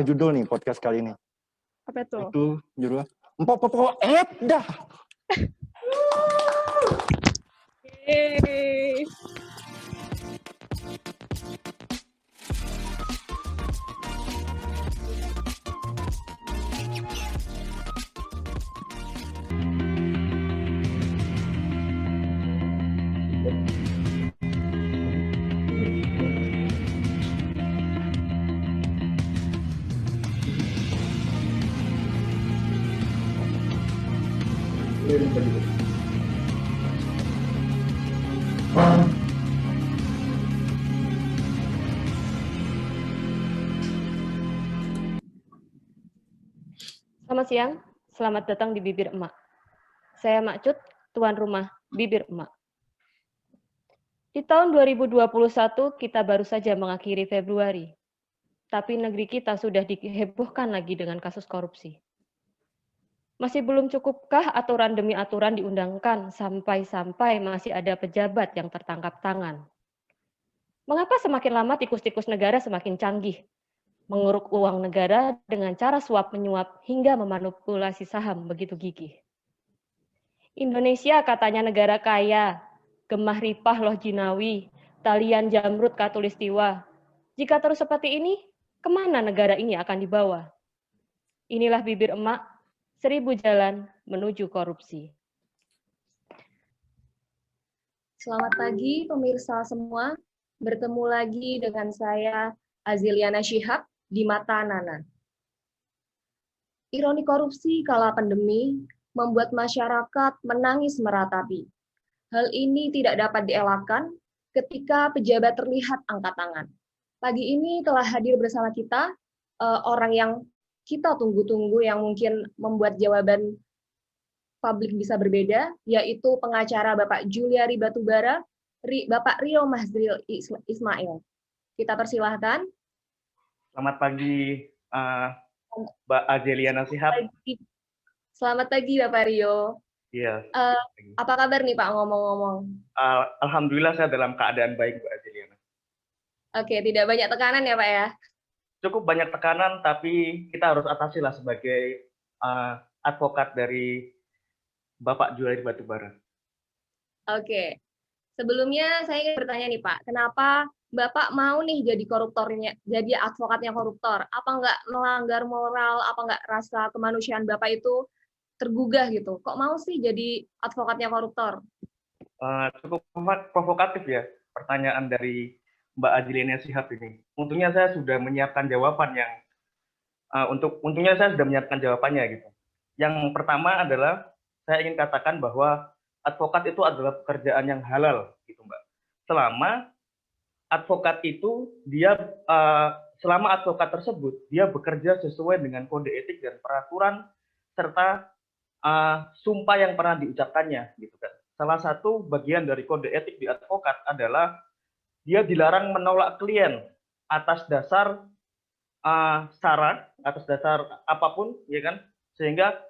punya judul nih podcast kali ini. Apa tuh? Itu judulnya Empok-empok dah. Yeay. Selamat siang, selamat datang di Bibir Emak. Saya Mak Cut, tuan rumah Bibir Emak. Di tahun 2021 kita baru saja mengakhiri Februari, tapi negeri kita sudah dihebohkan lagi dengan kasus korupsi. Masih belum cukupkah aturan demi aturan diundangkan sampai-sampai masih ada pejabat yang tertangkap tangan? Mengapa semakin lama tikus-tikus negara semakin canggih? Menguruk uang negara dengan cara suap-menyuap hingga memanipulasi saham begitu gigih. Indonesia katanya negara kaya, gemah ripah loh jinawi, talian jamrut katulistiwa. Jika terus seperti ini, kemana negara ini akan dibawa? Inilah Bibir Emak, 1000 jalan menuju korupsi. Selamat pagi pemirsa semua, bertemu lagi dengan saya Aziliana Shihab di Mata Nana. Ironi korupsi kala pandemi membuat masyarakat menangis meratapi. Hal ini tidak dapat dielakkan ketika pejabat terlihat angkat tangan. Pagi ini telah hadir bersama kita orang yang kita tunggu-tunggu yang mungkin membuat jawaban publik bisa berbeda, yaitu pengacara Bapak Juliari Batubara, Bapak Rio Mahzril Ismail. Kita persilahkan. Selamat pagi, Mbak Azeliana Shihab. Selamat pagi, Bapak Rio. Iya. Apa kabar nih, Pak, ngomong-ngomong? Alhamdulillah saya dalam keadaan baik, Mbak Azeliana. Oke, tidak banyak tekanan ya, Pak ya? Cukup banyak tekanan, tapi kita harus atasi lah sebagai advokat dari Bapak Juliari Batubara. Oke. Sebelumnya saya ingin bertanya nih, Pak, kenapa Bapak mau nih jadi koruptornya, jadi advokatnya koruptor? Apa nggak melanggar moral, apa nggak rasa kemanusiaan Bapak itu tergugah gitu? Kok mau sih jadi advokatnya koruptor? Cukup provokatif ya pertanyaan dari Mbak Azeliana Shihab ini. Untungnya saya sudah menyiapkan jawaban yang untungnya saya sudah menyiapkan jawabannya gitu. Yang pertama adalah saya ingin katakan bahwa advokat itu adalah pekerjaan yang halal gitu, Mbak. Selama advokat itu selama advokat tersebut dia bekerja sesuai dengan kode etik dan peraturan serta sumpah yang pernah diucapkannya gitu kan. Salah satu bagian dari kode etik di advokat adalah dia dilarang menolak klien atas dasar syarat, atas dasar apapun, ya kan? Sehingga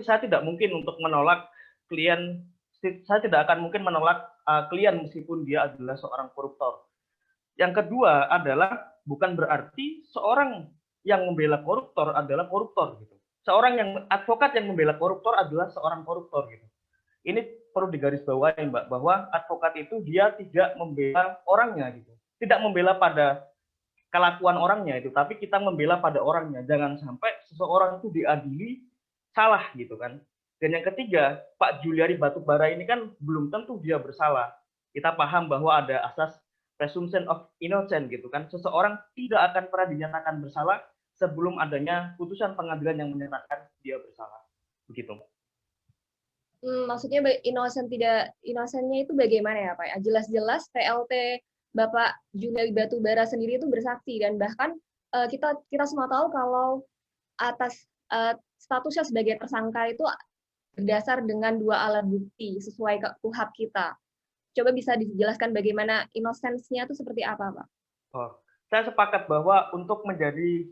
saya tidak mungkin untuk menolak klien, saya tidak akan mungkin menolak klien meskipun dia adalah seorang koruptor. Yang kedua adalah bukan berarti seorang yang membela koruptor adalah koruptor gitu. Seorang advokat yang membela koruptor adalah seorang koruptor gitu. Ini perlu digarisbawahi, Mbak, bahwa advokat itu dia tidak membela orangnya gitu. Tidak membela pada kelakuan orangnya itu, tapi kita membela pada orangnya. Jangan sampai seseorang itu diadili salah gitu kan. Dan yang ketiga, Pak Juliari Batubara ini kan belum tentu dia bersalah. Kita paham bahwa ada asas presumption of innocence gitu kan. Seseorang tidak akan pernah dinyatakan bersalah sebelum adanya putusan pengadilan yang menyatakan dia bersalah. Begitu. Maksudnya inosennya itu bagaimana ya, Pak? Jelas-jelas PLT Bapak Juliari Batubara sendiri itu bersaksi, dan bahkan kita semua tahu kalau atas statusnya sebagai tersangka itu berdasar dengan 2 alat bukti sesuai KUHP kita. Coba bisa dijelaskan bagaimana inosensinya itu seperti apa, Pak? Saya sepakat bahwa untuk menjadi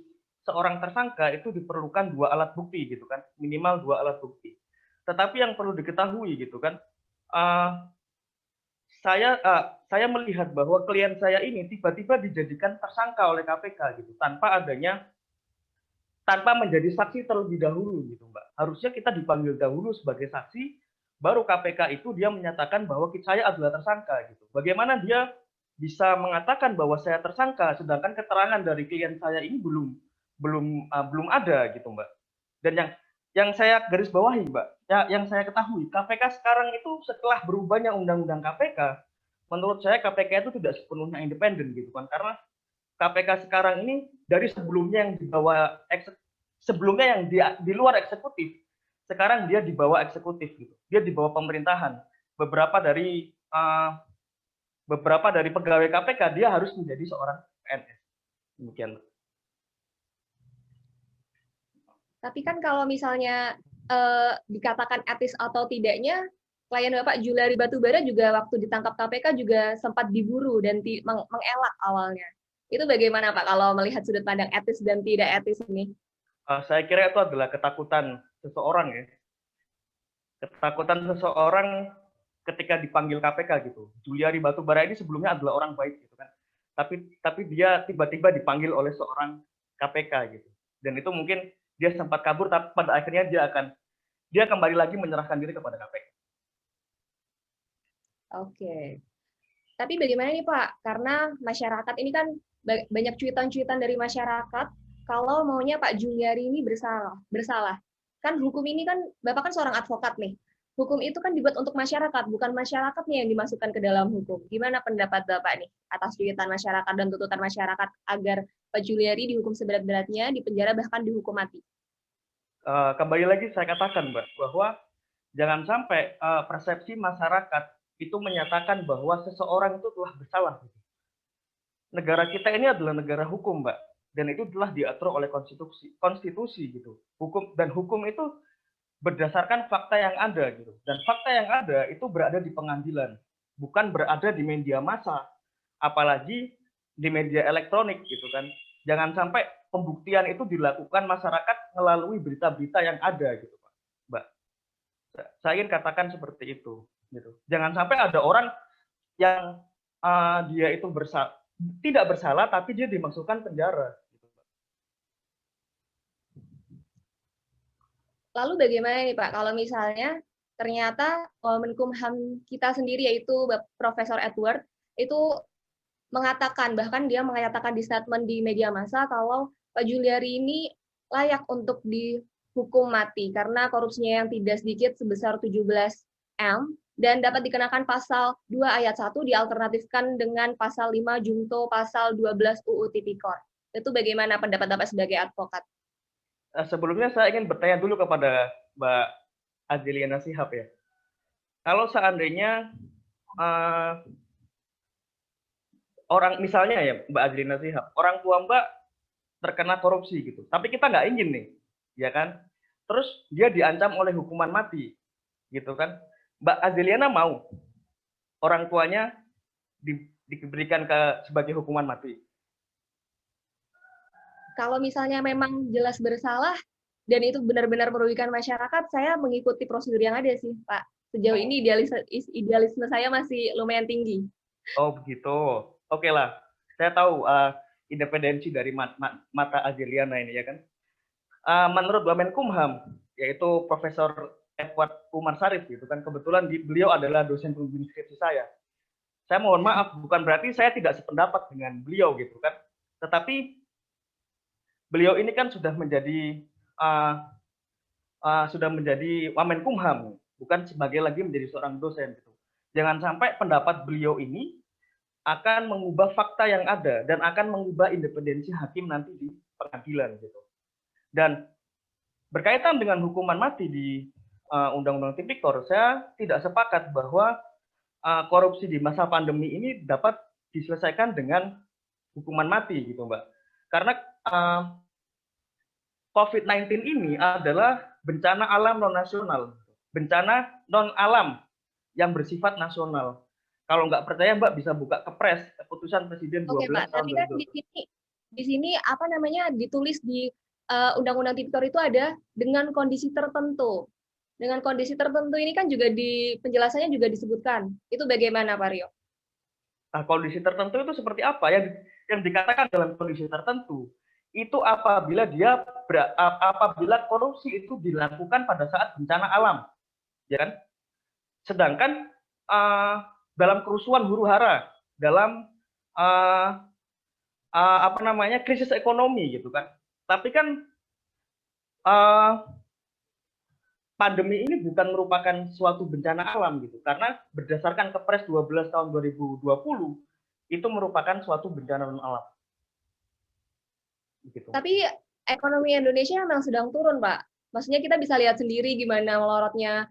seorang tersangka itu diperlukan 2 alat bukti gitu kan, minimal 2 alat bukti. Tetapi yang perlu diketahui gitu kan, saya melihat bahwa klien saya ini tiba-tiba dijadikan tersangka oleh KPK gitu tanpa adanya tanpa menjadi saksi terlebih dahulu gitu Mbak. Harusnya kita dipanggil dahulu sebagai saksi, baru KPK itu dia menyatakan bahwa saya adalah tersangka gitu. Bagaimana dia bisa mengatakan bahwa saya tersangka sedangkan keterangan dari klien saya ini belum ada gitu Mbak. Dan yang saya garis bawahi Mbak, ya, yang saya ketahui KPK sekarang itu setelah berubahnya undang-undang KPK, menurut saya KPK itu tidak sepenuhnya independen gitu kan, karena KPK sekarang ini dari sebelumnya yang di luar eksekutif, sekarang dia di bawah eksekutif gitu. Dia di bawah pemerintahan. Beberapa dari pegawai KPK dia harus menjadi seorang PNS. Demikian. Tapi kan kalau misalnya dikatakan etis atau tidaknya, klien Bapak Juliari Batubara juga waktu ditangkap KPK juga sempat diburu dan mengelak awalnya. Itu bagaimana Pak kalau melihat sudut pandang etis dan tidak etis ini? Saya kira itu adalah ketakutan seseorang ya. Ketakutan seseorang ketika dipanggil KPK gitu. Juliari Batubara ini sebelumnya adalah orang baik gitu kan. Tapi dia tiba-tiba dipanggil oleh seorang KPK gitu. Dan itu mungkin dia sempat kabur, tapi pada akhirnya dia kembali lagi menyerahkan diri kepada KPK. Oke. Tapi bagaimana nih Pak? Karena masyarakat ini kan banyak cuitan-cuitan dari masyarakat kalau maunya Pak Juliari ini bersalah. Kan hukum ini kan, Bapak kan seorang advokat nih. Hukum itu kan dibuat untuk masyarakat, bukan masyarakatnya yang dimasukkan ke dalam hukum. Gimana pendapat Bapak nih atas cuitan masyarakat dan tuntutan masyarakat agar Pak Juliari dihukum seberat-beratnya, dipenjara bahkan dihukum mati? Kembali lagi saya katakan Mbak, bahwa jangan sampai persepsi masyarakat itu menyatakan bahwa seseorang itu telah bersalah. Negara kita ini adalah negara hukum, Mbak, dan itu telah diatur oleh konstitusi gitu. Hukum itu berdasarkan fakta yang ada gitu. Dan fakta yang ada itu berada di pengadilan, bukan berada di media massa, apalagi di media elektronik gitu kan. Jangan sampai pembuktian itu dilakukan masyarakat melalui berita-berita yang ada gitu, Pak. Mbak. Saya ingin katakan seperti itu gitu. Jangan sampai ada orang yang dia itu tidak bersalah tapi dia dimasukkan penjara gitu, Pak. Lalu bagaimana nih Pak kalau misalnya ternyata Menkumham kita sendiri yaitu Profesor Edward itu bahkan dia mengatakan di statement di media massa kalau Pak Juliari ini layak untuk dihukum mati karena korupsinya yang tidak sedikit sebesar 17 M dan dapat dikenakan pasal 2 ayat 1 dialternatifkan dengan pasal 5 Junto pasal 12 UU Tipikor. Itu bagaimana pendapat Bapak sebagai advokat? Sebelumnya saya ingin bertanya dulu kepada Mbak Aziliana Shihab ya. Kalau seandainya orang misalnya ya Mbak Aziliana Shihab, orang tua Mbak terkena korupsi gitu, tapi kita nggak ingin nih, ya kan? Terus dia diancam oleh hukuman mati, gitu kan? Mbak Aziliana mau orang tuanya diberikan sebagai hukuman mati? Kalau misalnya memang jelas bersalah dan itu benar-benar merugikan masyarakat, saya mengikuti prosedur yang ada sih, Pak. Sejauh ini idealisme saya masih lumayan tinggi. Oh begitu. Oke lah, saya tahu independensi dari mata Aziliana ini ya kan. Menurut Menkumham, yaitu Profesor Edward Umar Sarif gitu kan, kebetulan beliau adalah dosen pembimbing skripsi saya. Saya mohon maaf, bukan berarti saya tidak sependapat dengan beliau gitu kan. Tetapi beliau ini kan sudah menjadi Wamenkumham, bukan sebagai lagi menjadi seorang dosen gitu. Jangan sampai pendapat beliau ini akan mengubah fakta yang ada dan akan mengubah independensi hakim nanti di pengadilan gitu. Dan berkaitan dengan hukuman mati di Undang-Undang Tipikor, saya tidak sepakat bahwa korupsi di masa pandemi ini dapat diselesaikan dengan hukuman mati gitu, Mbak. Karena COVID-19 ini adalah bencana alam non-nasional, bencana non-alam yang bersifat nasional. Kalau nggak percaya, Mbak bisa buka Kepres, keputusan Presiden 12 Oke, Pak. tahun Tapi kan di sini apa namanya ditulis di Undang-Undang Tipikor itu ada dengan kondisi tertentu. Dengan kondisi tertentu ini kan juga di penjelasannya juga disebutkan. Itu bagaimana, Pak Rio? Nah, kondisi tertentu itu seperti apa? Yang dikatakan dalam kondisi tertentu itu apabila korupsi itu dilakukan pada saat bencana alam, ya kan? Sedangkan dalam kerusuhan huru-hara, dalam krisis ekonomi gitu kan. Tapi kan pandemi ini bukan merupakan suatu bencana alam gitu, karena berdasarkan Kepres 12 tahun 2020 itu merupakan suatu bencana non alam. Gitu. Tapi ekonomi Indonesia memang sedang turun, Pak. Maksudnya kita bisa lihat sendiri gimana melorotnya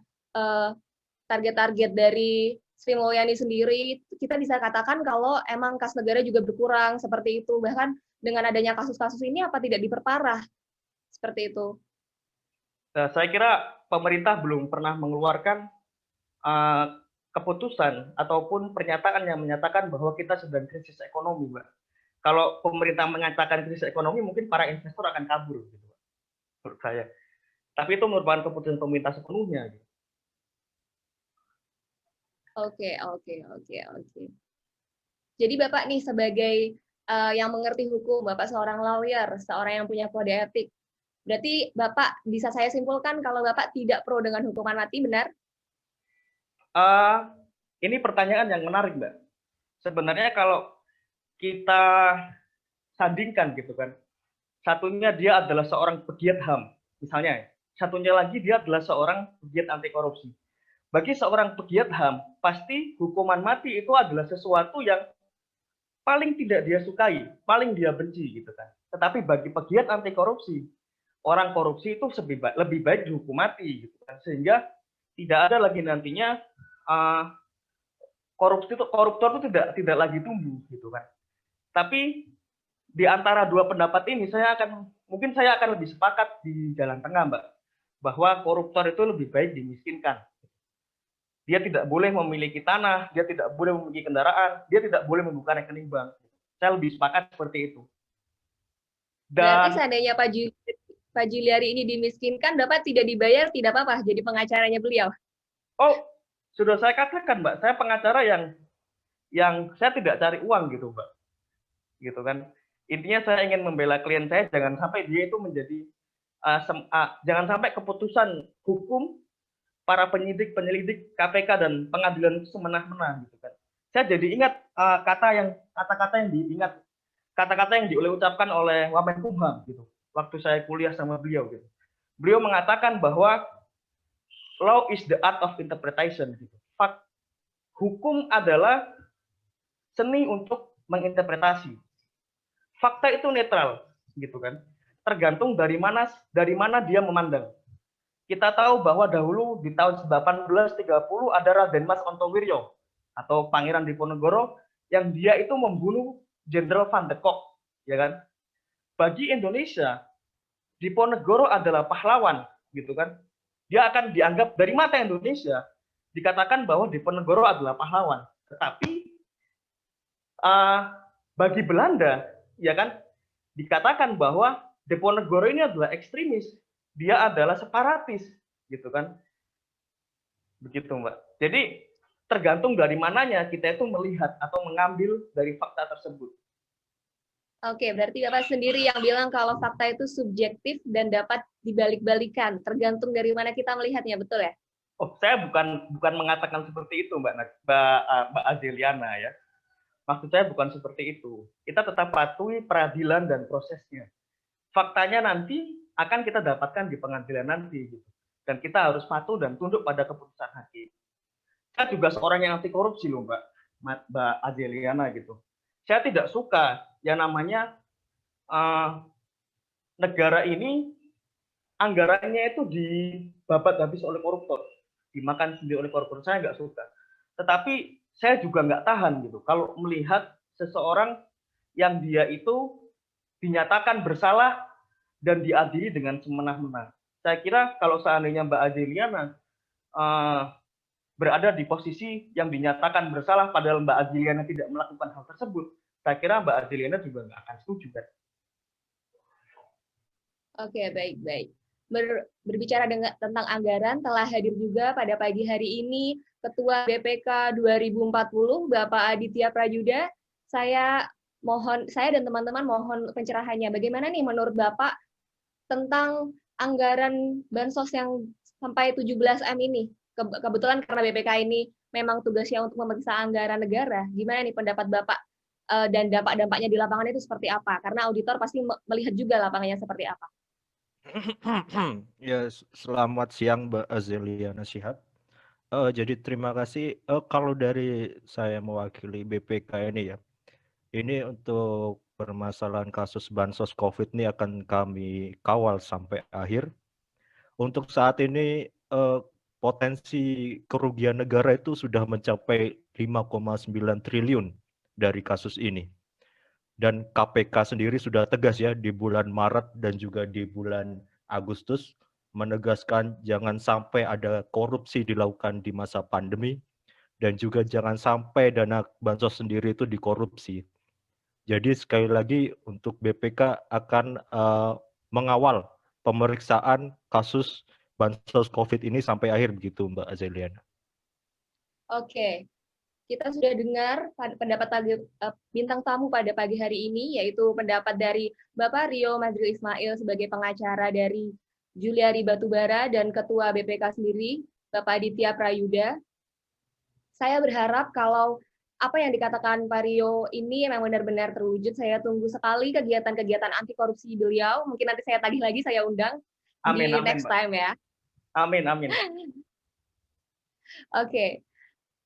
target-target dari Sri Mulyani sendiri. Kita bisa katakan kalau emang kas negara juga berkurang seperti itu. Bahkan dengan adanya kasus-kasus ini apa tidak diperparah seperti itu? Nah, saya kira pemerintah belum pernah mengeluarkan keputusan ataupun pernyataan yang menyatakan bahwa kita sedang krisis ekonomi, Mbak. Kalau pemerintah menyatakan krisis ekonomi, mungkin para investor akan kabur, gitu, menurut saya. Tapi itu merupakan keputusan pemerintah sepenuhnya. Gitu. Oke. Jadi Bapak nih sebagai yang mengerti hukum, Bapak seorang lawyer, seorang yang punya kode etik. Berarti Bapak bisa saya simpulkan kalau Bapak tidak pro dengan hukuman mati, benar? Ini pertanyaan yang menarik, Mbak. Sebenarnya kalau kita sandingkan gitu kan, satunya dia adalah seorang pegiat HAM, misalnya, satunya lagi dia adalah seorang pegiat anti korupsi. Bagi seorang pegiat HAM, pasti hukuman mati itu adalah sesuatu yang paling tidak dia sukai, paling dia benci gitu kan. Tetapi bagi pegiat anti korupsi, orang korupsi itu lebih baik dihukum mati gitu kan, sehingga tidak ada lagi nantinya koruptor itu tidak lagi tumbuh gitu kan. Tapi di antara dua pendapat ini saya akan lebih sepakat di jalan tengah, Mbak, bahwa koruptor itu lebih baik dimiskinkan. Dia tidak boleh memiliki tanah, dia tidak boleh memiliki kendaraan, dia tidak boleh membuka rekening bank. Saya lebih sepakat seperti itu. Berarti seandainya Pak Juliari ini dimiskinkan, Bapak tidak dibayar, tidak apa-apa, jadi pengacaranya beliau. Oh, sudah saya katakan, Mbak, saya pengacara yang saya tidak cari uang gitu, Mbak. Gitu kan. Intinya saya ingin membela klien saya, jangan sampai dia itu menjadi jangan sampai keputusan hukum para penyelidik KPK dan pengadilan itu semena-mena gitu kan. Saya jadi ingat kata-kata yang diucapkan oleh Wamenkumham gitu. Waktu saya kuliah sama beliau gitu. Beliau mengatakan bahwa law is the art of interpretation gitu. Hukum adalah seni untuk menginterpretasi. Fakta itu netral, gitu kan. Tergantung dari mana dia memandang. Kita tahu bahwa dahulu di tahun 1830 ada Raden Mas Ontowiryo atau Pangeran Diponegoro yang dia itu membunuh Jenderal Van de Kock, ya kan. Bagi Indonesia, Diponegoro adalah pahlawan, gitu kan. Dia akan dianggap dari mata Indonesia dikatakan bahwa Diponegoro adalah pahlawan. Tetapi bagi Belanda, ya kan, dikatakan bahwa Diponegoro ini adalah ekstremis, dia adalah separatis, gitu kan. Begitu, Mbak. Jadi tergantung dari mananya kita itu melihat atau mengambil dari fakta tersebut. Oke, berarti Bapak sendiri yang bilang kalau fakta itu subjektif dan dapat dibalik-balikan, tergantung dari mana kita melihatnya, betul ya? Oh, saya bukan mengatakan seperti itu, Mbak Azeliana ya. Maksud saya bukan seperti itu. Kita tetap patuhi peradilan dan prosesnya. Faktanya nanti akan kita dapatkan di pengadilan nanti, gitu. Dan kita harus patuh dan tunduk pada keputusan hakim. Saya juga seorang yang anti korupsi loh, Mbak Azeliana gitu. Saya tidak suka yang namanya negara ini anggarannya itu dibabat habis oleh koruptor, dimakan sendiri oleh koruptor. Saya nggak suka. Tetapi saya juga nggak tahan gitu kalau melihat seseorang yang dia itu dinyatakan bersalah dan diadili dengan semena-mena. Saya kira kalau seandainya Mbak Azeliana berada di posisi yang dinyatakan bersalah padahal Mbak Azeliana tidak melakukan hal tersebut, saya kira Mbak Azeliana juga nggak akan setuju kan. Oke, baik. Berbicara tentang anggaran, telah hadir juga pada pagi hari ini Ketua BPK 2040, Bapak Aditya Prajuda. Saya saya dan teman-teman mohon pencerahannya. Bagaimana nih menurut Bapak tentang anggaran bansos yang sampai 17M ini? Kebetulan karena BPK ini memang tugasnya untuk memeriksa anggaran negara. Gimana nih pendapat Bapak dan dampak-dampaknya di lapangan itu seperti apa? Karena auditor pasti melihat juga lapangannya seperti apa. Ya, selamat siang Mbak Azeliana Shihab. Jadi terima kasih. Kalau dari saya mewakili BPK ini ya, ini untuk permasalahan kasus bansos COVID ini akan kami kawal sampai akhir. Untuk saat ini potensi kerugian negara itu sudah mencapai 5,9 triliun dari kasus ini. Dan KPK sendiri sudah tegas ya di bulan Maret dan juga di bulan Agustus menegaskan jangan sampai ada korupsi dilakukan di masa pandemi dan juga jangan sampai dana bansos sendiri itu dikorupsi. Jadi sekali lagi untuk BPK akan mengawal pemeriksaan kasus bansos COVID ini sampai akhir begitu Mbak Azeliana. Oke, kita sudah dengar pendapat bintang tamu pada pagi hari ini, yaitu pendapat dari Bapak Rio Madril Ismail sebagai pengacara dari Juliari Batubara dan Ketua BPK sendiri, Bapak Aditya Prayuda. Saya berharap kalau apa yang dikatakan Pak Rio ini memang benar-benar terwujud. Saya tunggu sekali kegiatan-kegiatan anti korupsi beliau. Mungkin nanti saya tagih lagi, saya undang Amin, di amin, next Mbak. time ya. Amin, amin. Oke.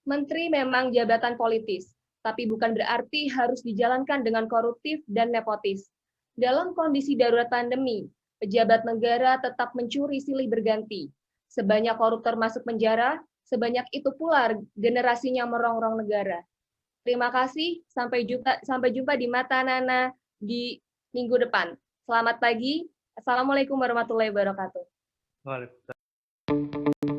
Menteri memang jabatan politis, tapi bukan berarti harus dijalankan dengan koruptif dan nepotis. Dalam kondisi darurat pandemi, pejabat negara tetap mencuri silih berganti. Sebanyak koruptor masuk penjara, sebanyak itu pula generasinya merongrong negara. Terima kasih, sampai jumpa di Mata Nana di minggu depan. Selamat pagi, Assalamualaikum warahmatullahi wabarakatuh. Waalaikumsalam.